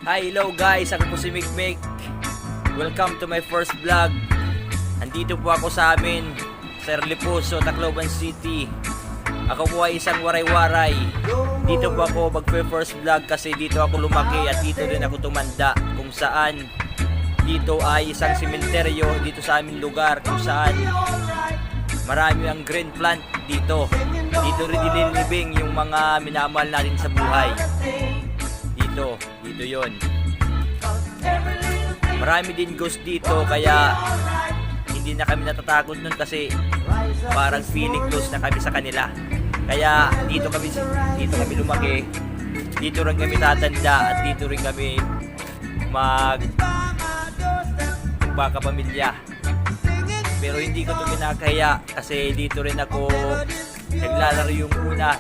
Hi, hello guys, ako po si Mikmik. Welcome to my first vlog. Andito po ako sa amin, sa Erliposo, Tacloban City. Ako po ay isang waray-waray. Dito po ako mag-first vlog kasi dito ako lumaki at dito din ako tumanda. Kung saan dito ay isang sementeryo dito sa aming lugar kung saan marami ang green plant dito. Dito rin nililibing yung mga minamahal natin sa buhay. Dito yon. Marami din ghost dito kaya hindi na kami natatakot nun kasi parang feeling close na kami sa kanila. Kaya dito kami lumaki. Dito rin kami tatanda at dito rin kami magkakapamilya. Pero hindi ko to kinakaya kasi dito rin ako naglalaro yung una.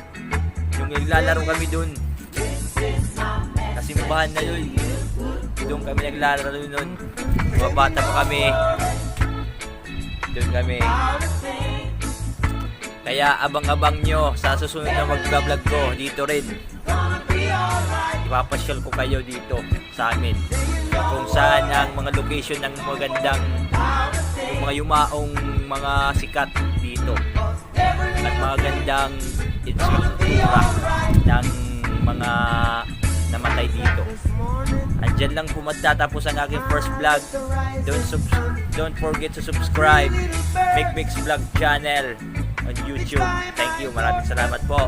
Yung naglalaro kami dun. Simbahan na yun. Doon kami naglalaro nun. Mga bata pa kami. Doon kami. Kaya abang-abang nyo sa susunod na mag-vlog ko dito rin. Ipapasyal ko kayo dito sa amin. Kung saan ang mga location ng magandang yung mga yumaong mga sikat dito. At magandang itsura ng mga namatay dito. Andyan lang po magtatapos ang aking first vlog. Don't forget to subscribe Mikmik's Vlog channel on YouTube. Thank you. Maraming salamat po.